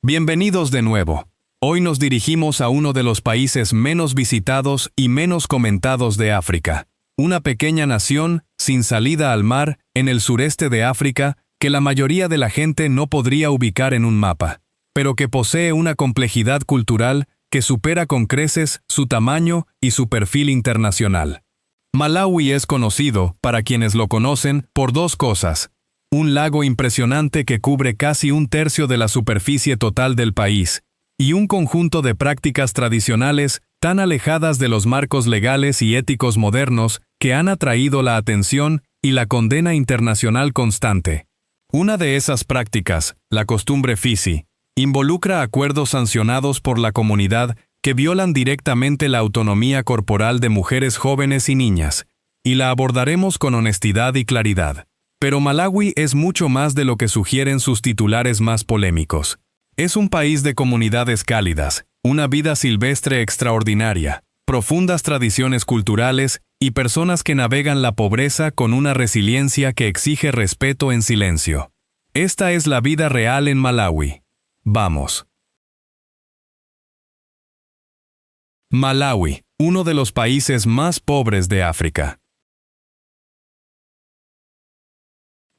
Bienvenidos de nuevo. Hoy nos dirigimos a uno de los países menos visitados y menos comentados de África. Una pequeña nación, sin salida al mar, en el sureste de África, que la mayoría de la gente no podría ubicar en un mapa, pero que posee una complejidad cultural que supera con creces su tamaño y su perfil internacional. Malawi es conocido, para quienes lo conocen, por dos cosas: un lago impresionante que cubre casi un tercio de la superficie total del país, y un conjunto de prácticas tradicionales tan alejadas de los marcos legales y éticos modernos que han atraído la atención y la condena internacional constante. Una de esas prácticas, la costumbre Fisi, involucra acuerdos sancionados por la comunidad que violan directamente la autonomía corporal de mujeres jóvenes y niñas, y la abordaremos con honestidad y claridad. Pero Malawi es mucho más de lo que sugieren sus titulares más polémicos. Es un país de comunidades cálidas, una vida silvestre extraordinaria, profundas tradiciones culturales y personas que navegan la pobreza con una resiliencia que exige respeto en silencio. Esta es la vida real en Malawi. Vamos. Malawi, uno de los países más pobres de África.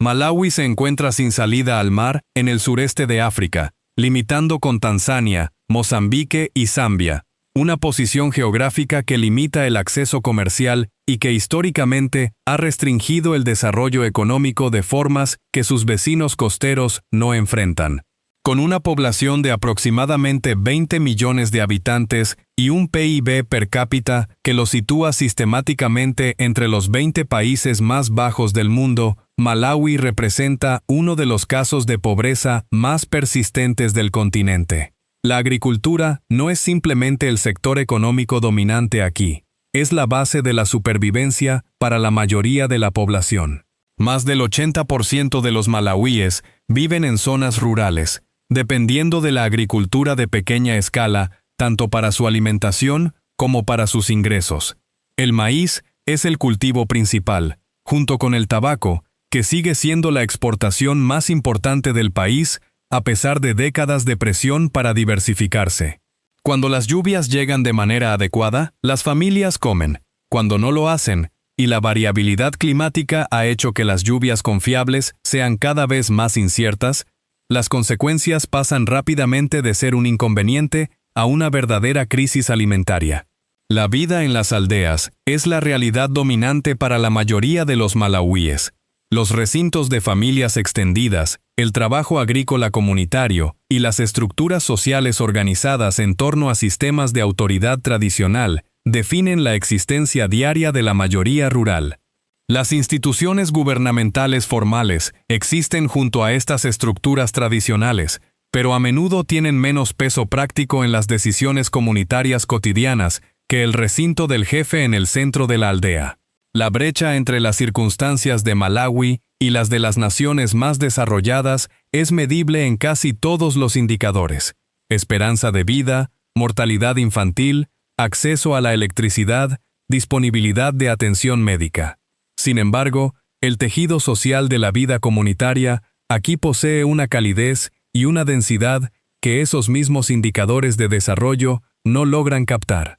Malawi se encuentra sin salida al mar en el sureste de África, limitando con Tanzania, Mozambique y Zambia, una posición geográfica que limita el acceso comercial y que históricamente ha restringido el desarrollo económico de formas que sus vecinos costeros no enfrentan. Con una población de aproximadamente 20 millones de habitantes y un PIB per cápita que lo sitúa sistemáticamente entre los 20 países más bajos del mundo, Malawi representa uno de los casos de pobreza más persistentes del continente. La agricultura no es simplemente el sector económico dominante aquí, es la base de la supervivencia para la mayoría de la población. Más del 80% de los malawíes viven en zonas rurales, dependiendo de la agricultura de pequeña escala, tanto para su alimentación como para sus ingresos. El maíz es el cultivo principal, junto con el tabaco, que sigue siendo la exportación más importante del país, a pesar de décadas de presión para diversificarse. Cuando las lluvias llegan de manera adecuada, las familias comen. Cuando no lo hacen, y la variabilidad climática ha hecho que las lluvias confiables sean cada vez más inciertas, las consecuencias pasan rápidamente de ser un inconveniente a una verdadera crisis alimentaria. La vida en las aldeas es la realidad dominante para la mayoría de los malawíes. Los recintos de familias extendidas, el trabajo agrícola comunitario y las estructuras sociales organizadas en torno a sistemas de autoridad tradicional definen la existencia diaria de la mayoría rural. Las instituciones gubernamentales formales existen junto a estas estructuras tradicionales, pero a menudo tienen menos peso práctico en las decisiones comunitarias cotidianas que el recinto del jefe en el centro de la aldea. La brecha entre las circunstancias de Malawi y las de las naciones más desarrolladas es medible en casi todos los indicadores: esperanza de vida, mortalidad infantil, acceso a la electricidad, disponibilidad de atención médica. Sin embargo, el tejido social de la vida comunitaria aquí posee una calidez y una densidad que esos mismos indicadores de desarrollo no logran captar.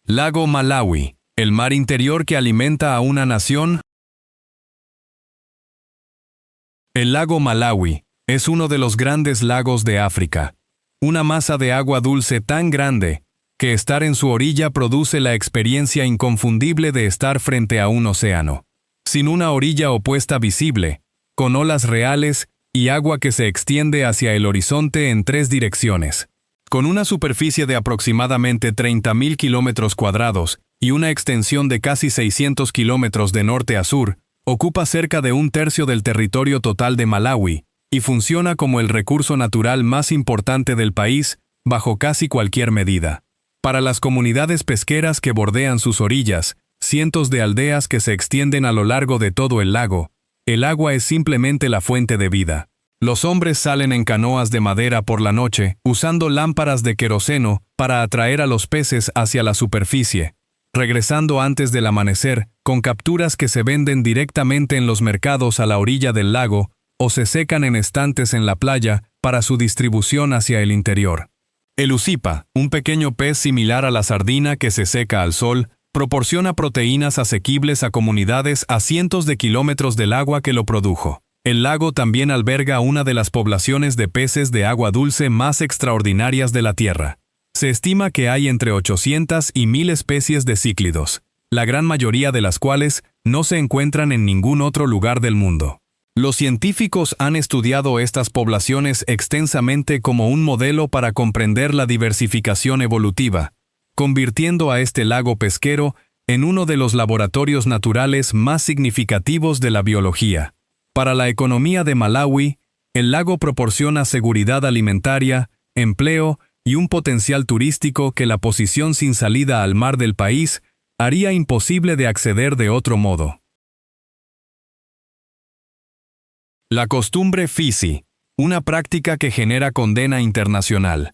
Lago Malawi, el mar interior que alimenta a una nación. El lago Malawi es uno de los grandes lagos de África, una masa de agua dulce tan grande que estar en su orilla produce la experiencia inconfundible de estar frente a un océano, sin una orilla opuesta visible, con olas reales y agua que se extiende hacia el horizonte en 3 direcciones. Con una superficie de aproximadamente 30.000 kilómetros cuadrados y una extensión de casi 600 kilómetros de norte a sur, ocupa cerca de un tercio del territorio total de Malawi y funciona como el recurso natural más importante del país bajo casi cualquier medida. Para las comunidades pesqueras que bordean sus orillas, cientos de aldeas que se extienden a lo largo de todo el lago, el agua es simplemente la fuente de vida. Los hombres salen en canoas de madera por la noche, usando lámparas de queroseno para atraer a los peces hacia la superficie, regresando antes del amanecer, con capturas que se venden directamente en los mercados a la orilla del lago o se secan en estantes en la playa para su distribución hacia el interior. El usipa, un pequeño pez similar a la sardina que se seca al sol, proporciona proteínas asequibles a comunidades a cientos de kilómetros del agua que lo produjo. El lago también alberga una de las poblaciones de peces de agua dulce más extraordinarias de la Tierra. Se estima que hay entre 800 y 1000 especies de cíclidos, la gran mayoría de las cuales no se encuentran en ningún otro lugar del mundo. Los científicos han estudiado estas poblaciones extensamente como un modelo para comprender la diversificación evolutiva, convirtiendo a este lago pesquero en uno de los laboratorios naturales más significativos de la biología. Para la economía de Malawi, el lago proporciona seguridad alimentaria, empleo y un potencial turístico que la posición sin salida al mar del país haría imposible de acceder de otro modo. La costumbre Fisi, una práctica que genera condena internacional.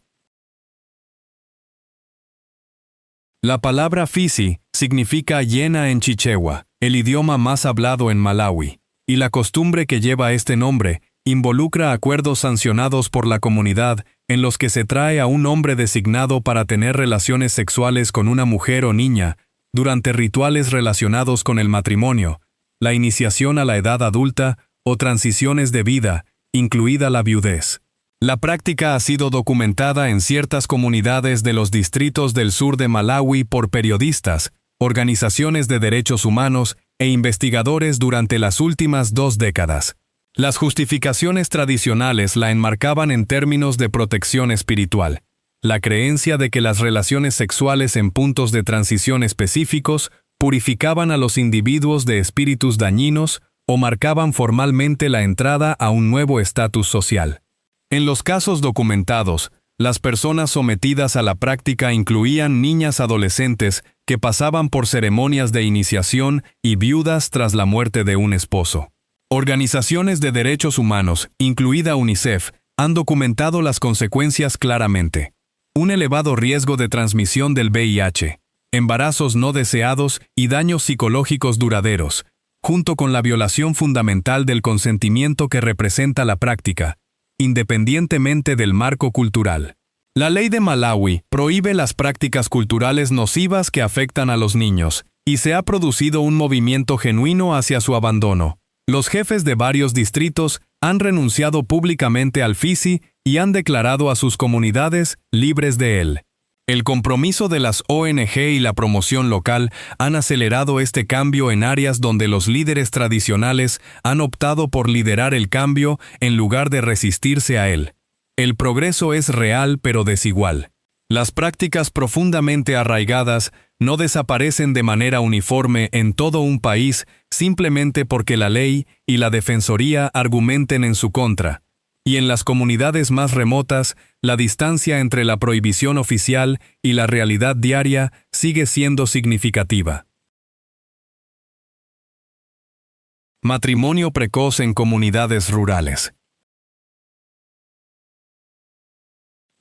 La palabra Fisi significa hiena en chichewa, el idioma más hablado en Malawi, y la costumbre que lleva este nombre involucra acuerdos sancionados por la comunidad en los que se trae a un hombre designado para tener relaciones sexuales con una mujer o niña durante rituales relacionados con el matrimonio, la iniciación a la edad adulta o transiciones de vida, incluida la viudez. La práctica ha sido documentada en ciertas comunidades de los distritos del sur de Malawi por periodistas, organizaciones de derechos humanos e investigadores durante las últimas 2 décadas. Las justificaciones tradicionales la enmarcaban en términos de protección espiritual, la creencia de que las relaciones sexuales en puntos de transición específicos purificaban a los individuos de espíritus dañinos o marcaban formalmente la entrada a un nuevo estatus social. En los casos documentados, las personas sometidas a la práctica incluían niñas adolescentes que pasaban por ceremonias de iniciación y viudas tras la muerte de un esposo. Organizaciones de derechos humanos, incluida UNICEF, han documentado las consecuencias claramente. Un elevado riesgo de transmisión del VIH, embarazos no deseados y daños psicológicos duraderos, junto con la violación fundamental del consentimiento que representa la práctica, independientemente del marco cultural. La ley de Malawi prohíbe las prácticas culturales nocivas que afectan a los niños, y se ha producido un movimiento genuino hacia su abandono. Los jefes de varios distritos han renunciado públicamente al Fisi y han declarado a sus comunidades libres de él. El compromiso de las ONG y la promoción local han acelerado este cambio en áreas donde los líderes tradicionales han optado por liderar el cambio en lugar de resistirse a él. El progreso es real pero desigual. Las prácticas profundamente arraigadas no desaparecen de manera uniforme en todo un país simplemente porque la ley y la defensoría argumenten en su contra. Y en las comunidades más remotas, la distancia entre la prohibición oficial y la realidad diaria sigue siendo significativa. Matrimonio precoz en comunidades rurales.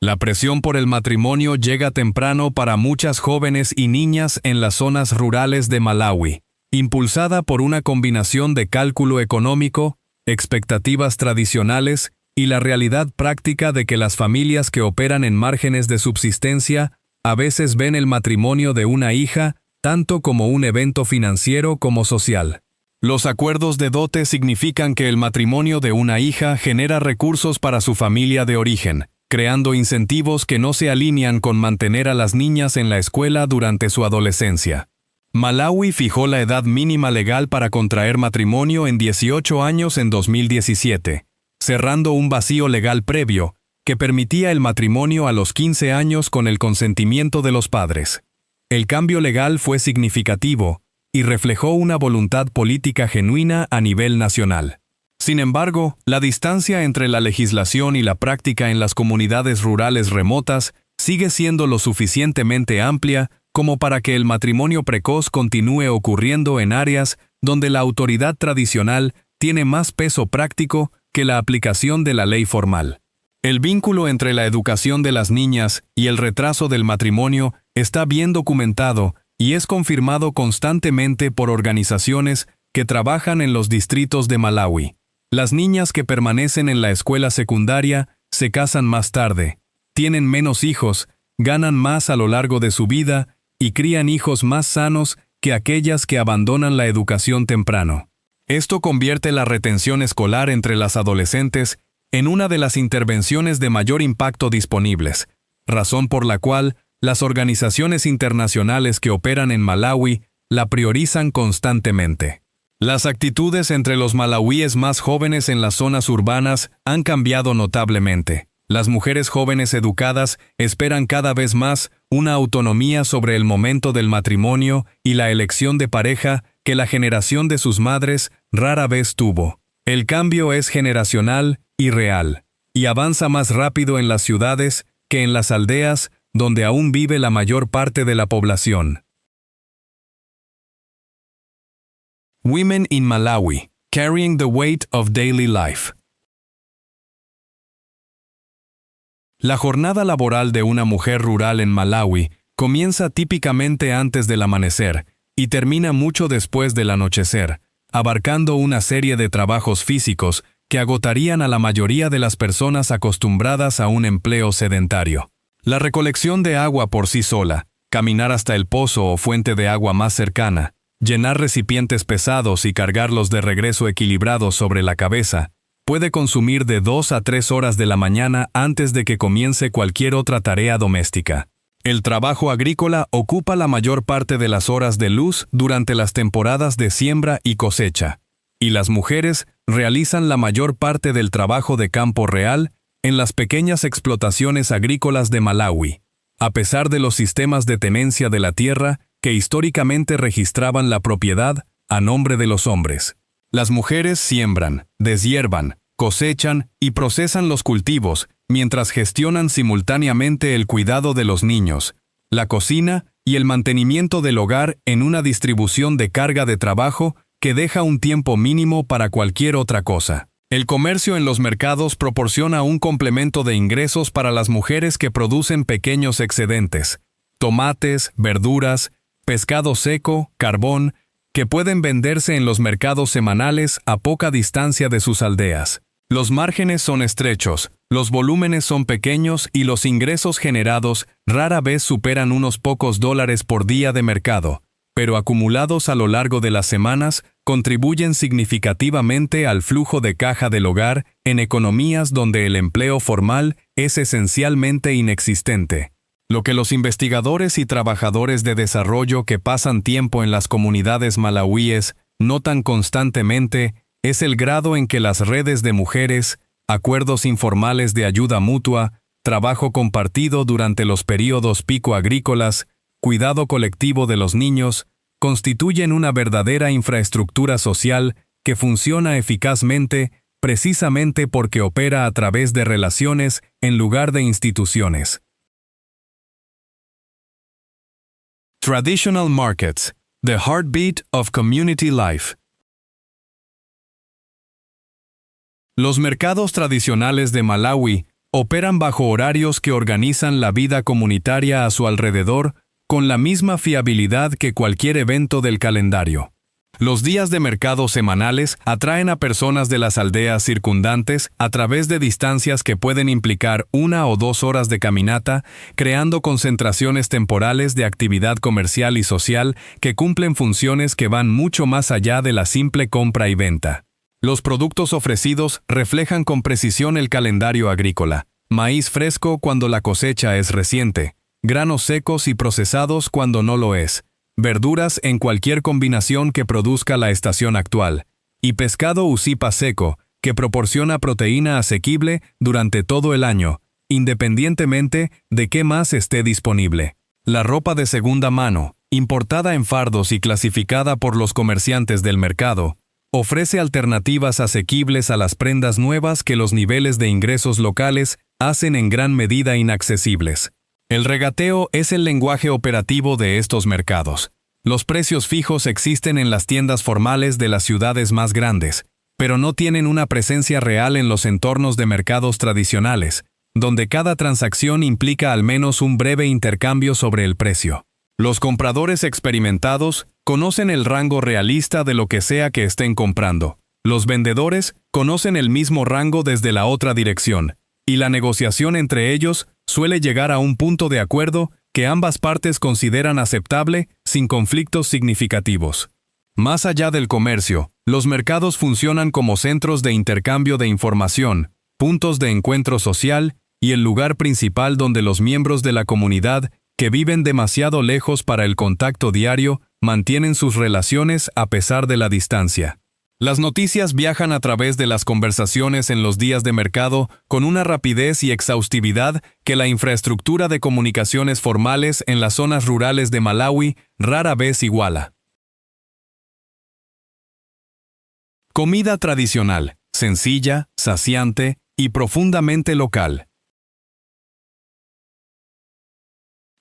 La presión por el matrimonio llega temprano para muchas jóvenes y niñas en las zonas rurales de Malawi, impulsada por una combinación de cálculo económico, expectativas tradicionales y la realidad práctica de que las familias que operan en márgenes de subsistencia a veces ven el matrimonio de una hija tanto como un evento financiero como social. Los acuerdos de dote significan que el matrimonio de una hija genera recursos para su familia de origen, creando incentivos que no se alinean con mantener a las niñas en la escuela durante su adolescencia. Malawi fijó la edad mínima legal para contraer matrimonio en 18 años en 2017, cerrando un vacío legal previo que permitía el matrimonio a los 15 años con el consentimiento de los padres. El cambio legal fue significativo y reflejó una voluntad política genuina a nivel nacional. Sin embargo, la distancia entre la legislación y la práctica en las comunidades rurales remotas sigue siendo lo suficientemente amplia como para que el matrimonio precoz continúe ocurriendo en áreas donde la autoridad tradicional tiene más peso práctico que la aplicación de la ley formal. El vínculo entre la educación de las niñas y el retraso del matrimonio está bien documentado y es confirmado constantemente por organizaciones que trabajan en los distritos de Malawi. Las niñas que permanecen en la escuela secundaria se casan más tarde, tienen menos hijos, ganan más a lo largo de su vida y crían hijos más sanos que aquellas que abandonan la educación temprano. Esto convierte la retención escolar entre las adolescentes en una de las intervenciones de mayor impacto disponibles, razón por la cual las organizaciones internacionales que operan en Malawi la priorizan constantemente. Las actitudes entre los malawíes más jóvenes en las zonas urbanas han cambiado notablemente. Las mujeres jóvenes educadas esperan cada vez más una autonomía sobre el momento del matrimonio y la elección de pareja que la generación de sus madres rara vez tuvo. El cambio es generacional y real, y avanza más rápido en las ciudades que en las aldeas donde aún vive la mayor parte de la población. Women in Malawi, carrying the weight of daily life. La jornada laboral de una mujer rural en Malawi comienza típicamente antes del amanecer y termina mucho después del anochecer, abarcando una serie de trabajos físicos que agotarían a la mayoría de las personas acostumbradas a un empleo sedentario. La recolección de agua por sí sola, caminar hasta el pozo o fuente de agua más cercana, llenar recipientes pesados y cargarlos de regreso equilibrados sobre la cabeza, puede consumir de 2 a 3 horas de la mañana antes de que comience cualquier otra tarea doméstica. El trabajo agrícola ocupa la mayor parte de las horas de luz durante las temporadas de siembra y cosecha, y las mujeres realizan la mayor parte del trabajo de campo real en las pequeñas explotaciones agrícolas de Malawi, a pesar de los sistemas de tenencia de la tierra que históricamente registraban la propiedad a nombre de los hombres. Las mujeres siembran, deshiervan, cosechan y procesan los cultivos, mientras gestionan simultáneamente el cuidado de los niños, la cocina y el mantenimiento del hogar en una distribución de carga de trabajo que deja un tiempo mínimo para cualquier otra cosa. El comercio en los mercados proporciona un complemento de ingresos para las mujeres que producen pequeños excedentes, tomates, verduras, pescado seco, carbón, que pueden venderse en los mercados semanales a poca distancia de sus aldeas. Los márgenes son estrechos, los volúmenes son pequeños y los ingresos generados rara vez superan unos pocos dólares por día de mercado, pero acumulados a lo largo de las semanas, contribuyen significativamente al flujo de caja del hogar en economías donde el empleo formal es esencialmente inexistente. Lo que los investigadores y trabajadores de desarrollo que pasan tiempo en las comunidades malawíes notan constantemente es el grado en que las redes de mujeres, acuerdos informales de ayuda mutua, trabajo compartido durante los períodos pico agrícolas, cuidado colectivo de los niños, constituyen una verdadera infraestructura social que funciona eficazmente precisamente porque opera a través de relaciones en lugar de instituciones. Traditional markets, the heartbeat of community life. Los mercados tradicionales de Malawi operan bajo horarios que organizan la vida comunitaria a su alrededor con la misma fiabilidad que cualquier evento del calendario. Los días de mercado semanales atraen a personas de las aldeas circundantes a través de distancias que pueden implicar 1 o 2 horas de caminata, creando concentraciones temporales de actividad comercial y social que cumplen funciones que van mucho más allá de la simple compra y venta. Los productos ofrecidos reflejan con precisión el calendario agrícola: maíz fresco cuando la cosecha es reciente, granos secos y procesados cuando no lo es, verduras en cualquier combinación que produzca la estación actual, y pescado usipa seco, que proporciona proteína asequible durante todo el año, independientemente de qué más esté disponible. La ropa de segunda mano, importada en fardos y clasificada por los comerciantes del mercado, ofrece alternativas asequibles a las prendas nuevas que los niveles de ingresos locales hacen en gran medida inaccesibles. El regateo es el lenguaje operativo de estos mercados. Los precios fijos existen en las tiendas formales de las ciudades más grandes, pero no tienen una presencia real en los entornos de mercados tradicionales, donde cada transacción implica al menos un breve intercambio sobre el precio. Los compradores experimentados conocen el rango realista de lo que sea que estén comprando. Los vendedores conocen el mismo rango desde la otra dirección, y la negociación entre ellos suele llegar a un punto de acuerdo que ambas partes consideran aceptable sin conflictos significativos. Más allá del comercio, los mercados funcionan como centros de intercambio de información, puntos de encuentro social y el lugar principal donde los miembros de la comunidad, que viven demasiado lejos para el contacto diario, mantienen sus relaciones a pesar de la distancia. Las noticias viajan a través de las conversaciones en los días de mercado con una rapidez y exhaustividad que la infraestructura de comunicaciones formales en las zonas rurales de Malawi rara vez iguala. Comida tradicional, sencilla, saciante y profundamente local.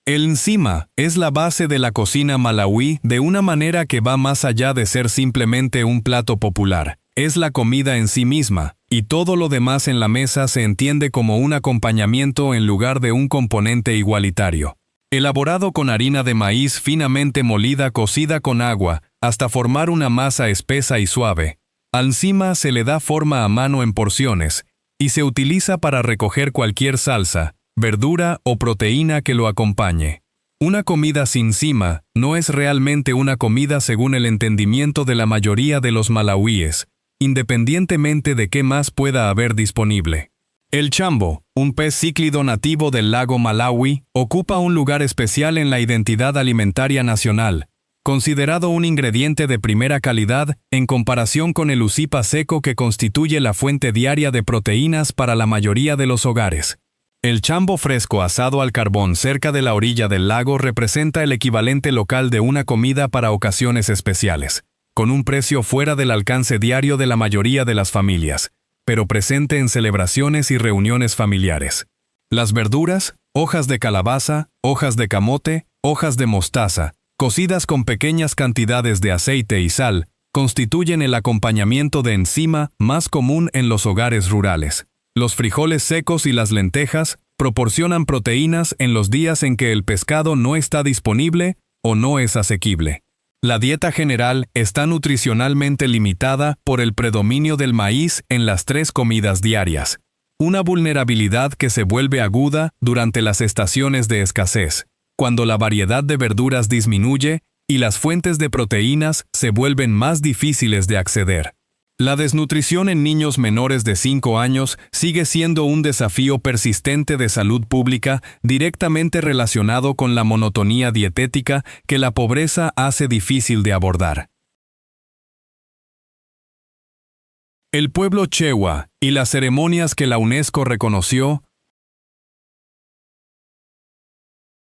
El nsima es la base de la cocina malauí de una manera que va más allá de ser simplemente un plato popular. Es la comida en sí misma, y todo lo demás en la mesa se entiende como un acompañamiento en lugar de un componente igualitario. Elaborado con harina de maíz finamente molida cocida con agua, hasta formar una masa espesa y suave. Al nsima se le da forma a mano en porciones, y se utiliza para recoger cualquier salsa, verdura o proteína que lo acompañe. Una comida sin nsima no es realmente una comida según el entendimiento de la mayoría de los malauíes, independientemente de qué más pueda haber disponible. El chambo, un pez cíclido nativo del lago Malawi, ocupa un lugar especial en la identidad alimentaria nacional, considerado un ingrediente de primera calidad en comparación con el usipa seco que constituye la fuente diaria de proteínas para la mayoría de los hogares. El chambo fresco asado al carbón cerca de la orilla del lago representa el equivalente local de una comida para ocasiones especiales, con un precio fuera del alcance diario de la mayoría de las familias, pero presente en celebraciones y reuniones familiares. Las verduras, hojas de calabaza, hojas de camote, hojas de mostaza, cocidas con pequeñas cantidades de aceite y sal, constituyen el acompañamiento de nsima más común en los hogares rurales. Los frijoles secos y las lentejas proporcionan proteínas en los días en que el pescado no está disponible o no es asequible. La dieta general está nutricionalmente limitada por el predominio del maíz en las 3 comidas diarias, una vulnerabilidad que se vuelve aguda durante las estaciones de escasez, cuando la variedad de verduras disminuye y las fuentes de proteínas se vuelven más difíciles de acceder. La desnutrición en niños menores de 5 años sigue siendo un desafío persistente de salud pública directamente relacionado con la monotonía dietética que la pobreza hace difícil de abordar. El pueblo chewa y las ceremonias que la UNESCO reconoció.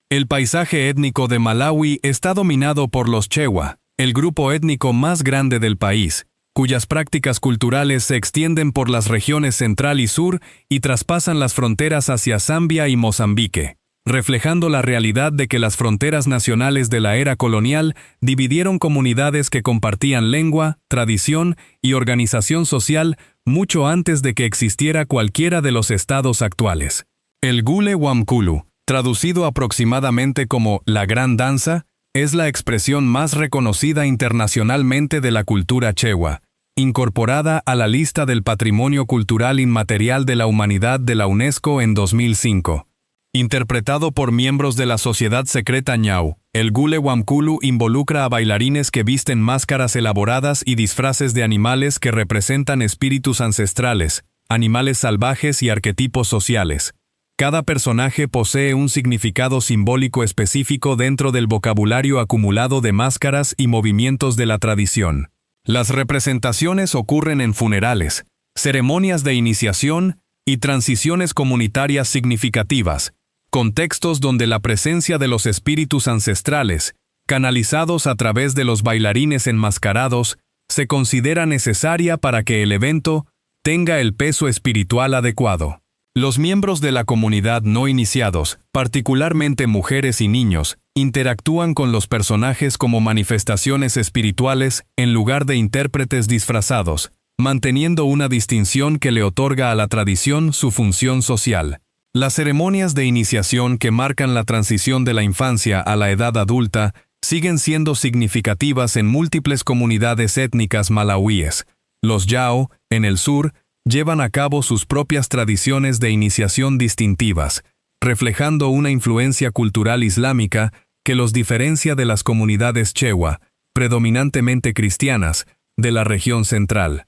El paisaje étnico de Malawi está dominado por los chewa, el grupo étnico más grande del país, cuyas prácticas culturales se extienden por las regiones central y sur y traspasan las fronteras hacia Zambia y Mozambique, reflejando la realidad de que las fronteras nacionales de la era colonial dividieron comunidades que compartían lengua, tradición y organización social mucho antes de que existiera cualquiera de los estados actuales. El Gule Wamkulu, traducido aproximadamente como la Gran Danza, es la expresión más reconocida internacionalmente de la cultura chewa, incorporada a la lista del Patrimonio Cultural Inmaterial de la Humanidad de la UNESCO en 2005. Interpretado por miembros de la sociedad secreta Ñau, el Gule Wamkulu involucra a bailarines que visten máscaras elaboradas y disfraces de animales que representan espíritus ancestrales, animales salvajes y arquetipos sociales. Cada personaje posee un significado simbólico específico dentro del vocabulario acumulado de máscaras y movimientos de la tradición. Las representaciones ocurren en funerales, ceremonias de iniciación y transiciones comunitarias significativas, contextos donde la presencia de los espíritus ancestrales, canalizados a través de los bailarines enmascarados, se considera necesaria para que el evento tenga el peso espiritual adecuado. Los miembros de la comunidad no iniciados, particularmente mujeres y niños, interactúan con los personajes como manifestaciones espirituales en lugar de intérpretes disfrazados, manteniendo una distinción que le otorga a la tradición su función social. Las ceremonias de iniciación que marcan la transición de la infancia a la edad adulta siguen siendo significativas en múltiples comunidades étnicas malauíes, Los Yao, en el sur, llevan a cabo sus propias tradiciones de iniciación distintivas, reflejando una influencia cultural islámica que los diferencia de las comunidades chewa, predominantemente cristianas, de la región central.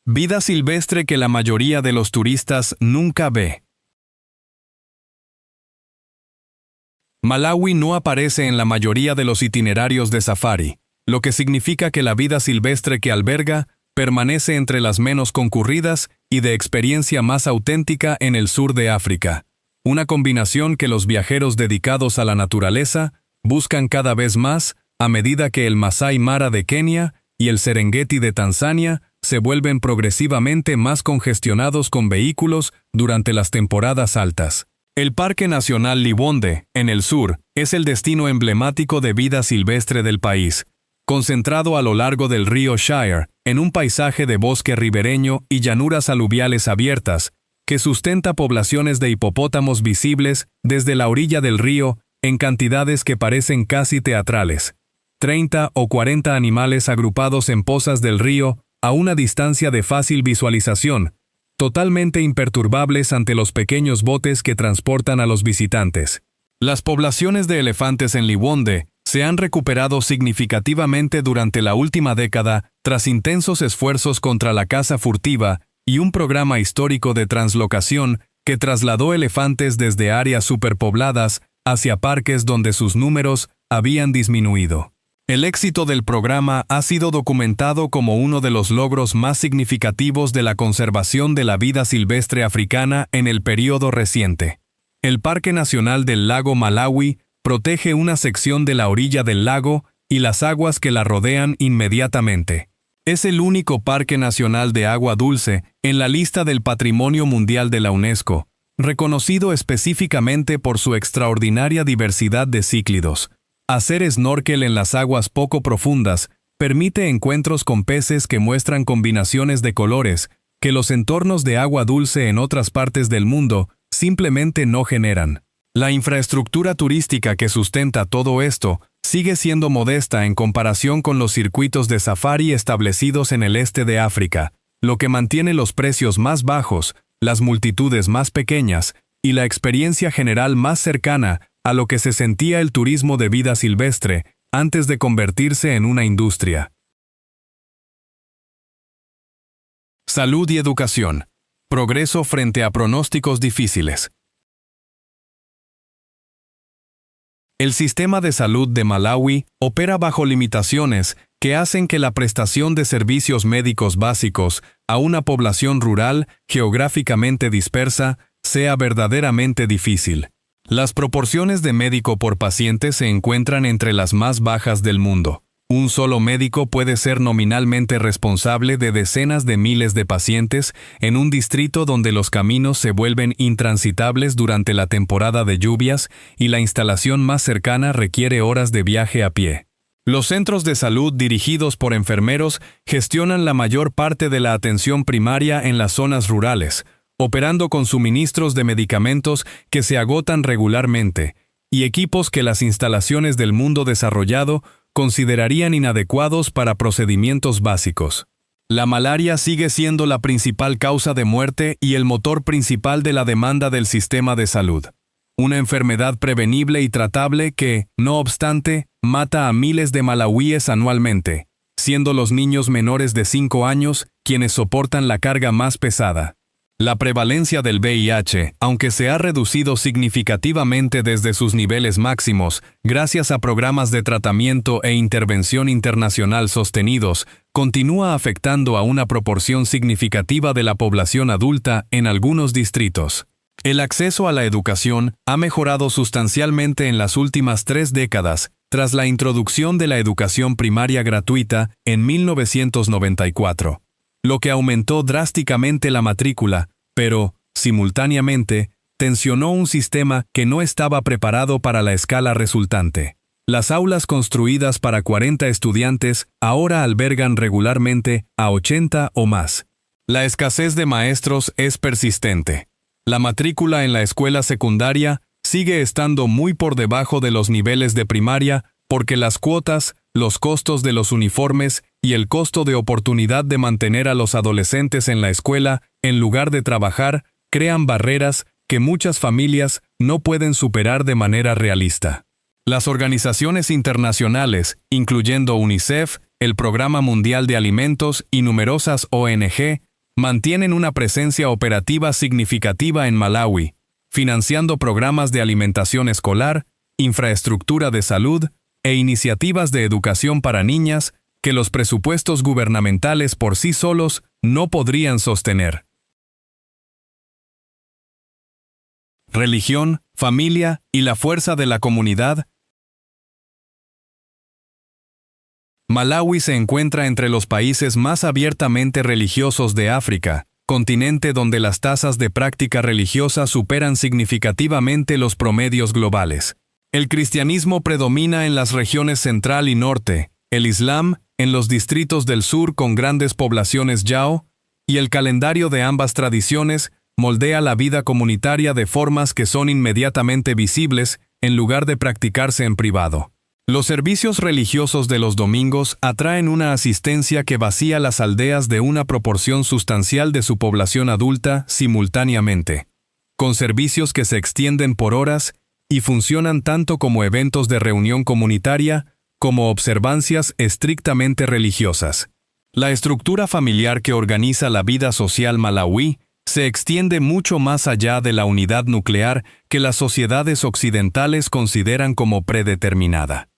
Vida silvestre que la mayoría de los turistas nunca ve. Malawi no aparece en la mayoría de los itinerarios de safari, lo que significa que la vida silvestre que alberga permanece entre las menos concurridas y de experiencia más auténtica en el sur de África. Una combinación que los viajeros dedicados a la naturaleza buscan cada vez más a medida que el Masai Mara de Kenia y el Serengeti de Tanzania se vuelven progresivamente más congestionados con vehículos durante las temporadas altas. El Parque Nacional Liwonde, en el sur, es el destino emblemático de vida silvestre del país, concentrado a lo largo del río Shire, en un paisaje de bosque ribereño y llanuras aluviales abiertas, que sustenta poblaciones de hipopótamos visibles desde la orilla del río en cantidades que parecen casi teatrales. 30 o 40 animales agrupados en pozas del río a una distancia de fácil visualización, totalmente imperturbables ante los pequeños botes que transportan a los visitantes. Las poblaciones de elefantes en Liwonde se han recuperado significativamente durante la última década tras intensos esfuerzos contra la caza furtiva y un programa histórico de translocación que trasladó elefantes desde áreas superpobladas hacia parques donde sus números habían disminuido. El éxito del programa ha sido documentado como uno de los logros más significativos de la conservación de la vida silvestre africana en el período reciente. El Parque Nacional del Lago Malawi protege una sección de la orilla del lago y las aguas que la rodean inmediatamente. Es el único parque nacional de agua dulce en la lista del Patrimonio Mundial de la UNESCO, reconocido específicamente por su extraordinaria diversidad de cíclidos. Hacer snorkel en las aguas poco profundas permite encuentros con peces que muestran combinaciones de colores que los entornos de agua dulce en otras partes del mundo simplemente no generan. La infraestructura turística que sustenta todo esto sigue siendo modesta en comparación con los circuitos de safari establecidos en el este de África, lo que mantiene los precios más bajos, las multitudes más pequeñas y la experiencia general más cercana a lo que se sentía el turismo de vida silvestre antes de convertirse en una industria. Salud y educación. Progreso frente a pronósticos difíciles. El sistema de salud de Malawi opera bajo limitaciones que hacen que la prestación de servicios médicos básicos a una población rural geográficamente dispersa sea verdaderamente difícil. Las proporciones de médico por paciente se encuentran entre las más bajas del mundo. Un solo médico puede ser nominalmente responsable de decenas de miles de pacientes en un distrito donde los caminos se vuelven intransitables durante la temporada de lluvias y la instalación más cercana requiere horas de viaje a pie. Los centros de salud dirigidos por enfermeros gestionan la mayor parte de la atención primaria en las zonas rurales, operando con suministros de medicamentos que se agotan regularmente, y equipos que las instalaciones del mundo desarrollado considerarían inadecuados para procedimientos básicos. La malaria sigue siendo la principal causa de muerte y el motor principal de la demanda del sistema de salud. Una enfermedad prevenible y tratable que, no obstante, mata a miles de malawíes anualmente, siendo los niños menores de 5 años quienes soportan la carga más pesada. La prevalencia del VIH, aunque se ha reducido significativamente desde sus niveles máximos, gracias a programas de tratamiento e intervención internacional sostenidos, continúa afectando a una proporción significativa de la población adulta en algunos distritos. El acceso a la educación ha mejorado sustancialmente en las últimas 3 décadas, tras la introducción de la educación primaria gratuita en 1994. Lo que aumentó drásticamente la matrícula, pero, simultáneamente, tensionó un sistema que no estaba preparado para la escala resultante. Las aulas construidas para 40 estudiantes ahora albergan regularmente a 80 o más. La escasez de maestros es persistente. La matrícula en la escuela secundaria sigue estando muy por debajo de los niveles de primaria porque las cuotas los costos de los uniformes y el costo de oportunidad de mantener a los adolescentes en la escuela, en lugar de trabajar, crean barreras que muchas familias no pueden superar de manera realista. Las organizaciones internacionales, incluyendo UNICEF, el Programa Mundial de Alimentos y numerosas ONG, mantienen una presencia operativa significativa en Malawi, financiando programas de alimentación escolar, infraestructura de salud e iniciativas de educación para niñas que los presupuestos gubernamentales por sí solos no podrían sostener. Religión, familia y la fuerza de la comunidad. Malawi se encuentra entre los países más abiertamente religiosos de África, continente donde las tasas de práctica religiosa superan significativamente los promedios globales. El cristianismo predomina en las regiones central y norte, el islam en los distritos del sur con grandes poblaciones yao, y el calendario de ambas tradiciones moldea la vida comunitaria de formas que son inmediatamente visibles en lugar de practicarse en privado. Los servicios religiosos de los domingos atraen una asistencia que vacía las aldeas de una proporción sustancial de su población adulta simultáneamente, con servicios que se extienden por horas y funcionan tanto como eventos de reunión comunitaria como observancias estrictamente religiosas. La estructura familiar que organiza la vida social malauí se extiende mucho más allá de la unidad nuclear que las sociedades occidentales consideran como predeterminada.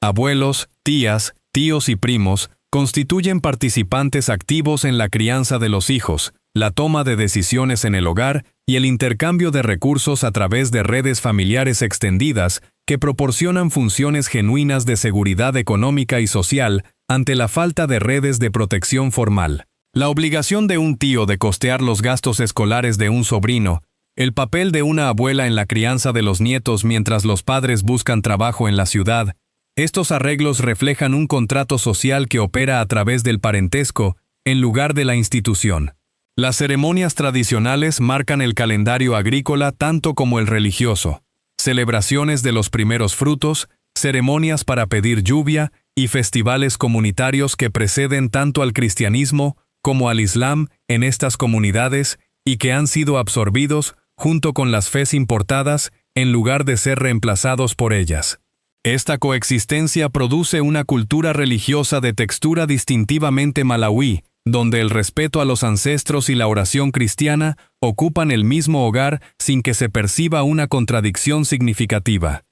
Abuelos, tías, tíos y primos constituyen participantes activos en la crianza de los hijos, la toma de decisiones en el hogar y el intercambio de recursos a través de redes familiares extendidas que proporcionan funciones genuinas de seguridad económica y social ante la falta de redes de protección formal. La obligación de un tío de costear los gastos escolares de un sobrino, el papel de una abuela en la crianza de los nietos mientras los padres buscan trabajo en la ciudad. Estos arreglos reflejan un contrato social que opera a través del parentesco, en lugar de la institución. Las ceremonias tradicionales marcan el calendario agrícola tanto como el religioso. Celebraciones de los primeros frutos, ceremonias para pedir lluvia y festivales comunitarios que preceden tanto al cristianismo como al islam en estas comunidades y que han sido absorbidos junto con las fes importadas en lugar de ser reemplazados por ellas. Esta coexistencia produce una cultura religiosa de textura distintivamente malauí, donde el respeto a los ancestros y la oración cristiana ocupan el mismo hogar sin que se perciba una contradicción significativa.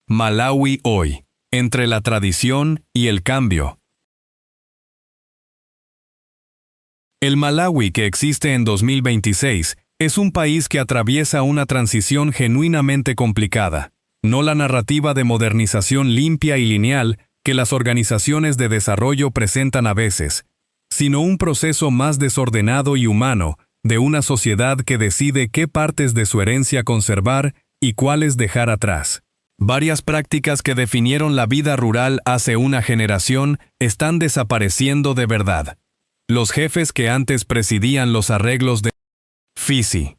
Malawi hoy, entre la tradición y el cambio. El Malawi que existe en 2026 es un país que atraviesa una transición genuinamente complicada, no la narrativa de modernización limpia y lineal que las organizaciones de desarrollo presentan a veces, sino un proceso más desordenado y humano de una sociedad que decide qué partes de su herencia conservar y cuáles dejar atrás. Varias prácticas que definieron la vida rural hace una generación están desapareciendo de verdad. Los jefes que antes presidían los arreglos de Fisi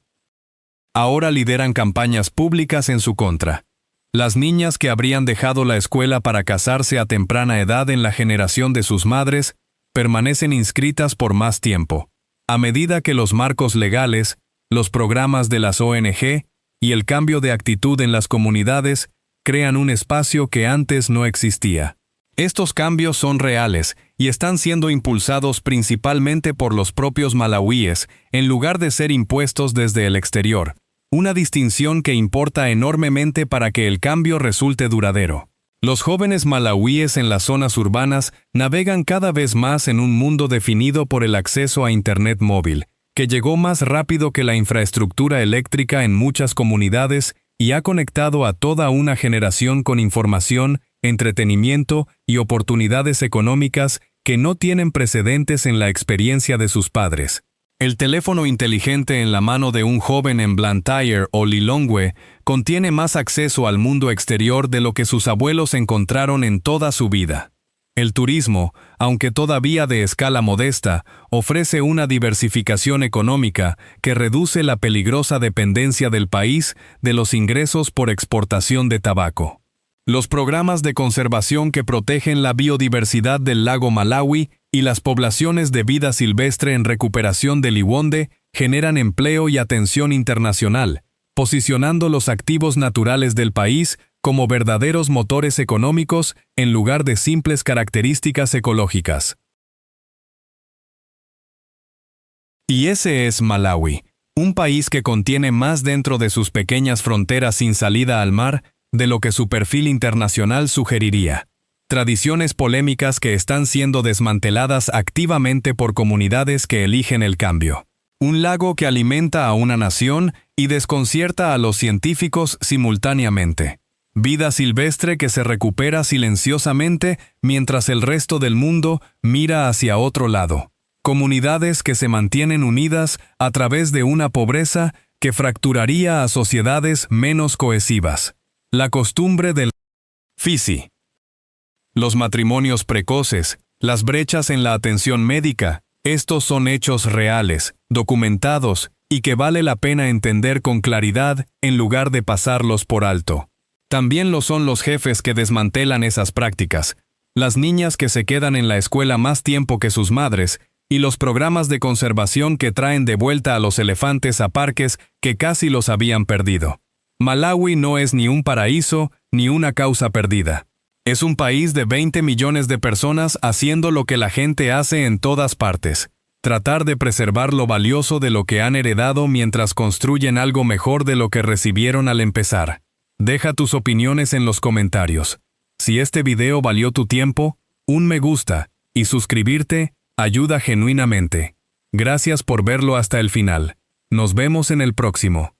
ahora lideran campañas públicas en su contra. Las niñas que habrían dejado la escuela para casarse a temprana edad en la generación de sus madres permanecen inscritas por más tiempo, a medida que los marcos legales, los programas de las ONG y el cambio de actitud en las comunidades crean un espacio que antes no existía. Estos cambios son reales y están siendo impulsados principalmente por los propios malauíes, en lugar de ser impuestos desde el exterior, una distinción que importa enormemente para que el cambio resulte duradero. Los jóvenes malauíes en las zonas urbanas navegan cada vez más en un mundo definido por el acceso a Internet móvil, que llegó más rápido que la infraestructura eléctrica en muchas comunidades y ha conectado a toda una generación con información, entretenimiento y oportunidades económicas que no tienen precedentes en la experiencia de sus padres. El teléfono inteligente en la mano de un joven en Blantyre o Lilongwe contiene más acceso al mundo exterior de lo que sus abuelos encontraron en toda su vida. El turismo, aunque todavía de escala modesta, ofrece una diversificación económica que reduce la peligrosa dependencia del país de los ingresos por exportación de tabaco. Los programas de conservación que protegen la biodiversidad del lago Malawi y las poblaciones de vida silvestre en recuperación de Liwonde generan empleo y atención internacional, posicionando los activos naturales del país como verdaderos motores económicos en lugar de simples características ecológicas. Y ese es Malawi, un país que contiene más dentro de sus pequeñas fronteras sin salida al mar de lo que su perfil internacional sugeriría. Tradiciones polémicas que están siendo desmanteladas activamente por comunidades que eligen el cambio. Un lago que alimenta a una nación y desconcierta a los científicos simultáneamente. Vida silvestre que se recupera silenciosamente mientras el resto del mundo mira hacia otro lado. Comunidades que se mantienen unidas a través de una pobreza que fracturaría a sociedades menos cohesivas. La costumbre del FISI. Los matrimonios precoces, las brechas en la atención médica, estos son hechos reales, documentados, y que vale la pena entender con claridad en lugar de pasarlos por alto. También lo son los jefes que desmantelan esas prácticas, las niñas que se quedan en la escuela más tiempo que sus madres, y los programas de conservación que traen de vuelta a los elefantes a parques que casi los habían perdido. Malawi no es ni un paraíso ni una causa perdida. Es un país de 20 millones de personas haciendo lo que la gente hace en todas partes. Tratar de preservar lo valioso de lo que han heredado mientras construyen algo mejor de lo que recibieron al empezar. Deja tus opiniones en los comentarios. Si este video valió tu tiempo, un me gusta y suscribirte ayuda genuinamente. Gracias por verlo hasta el final. Nos vemos en el próximo.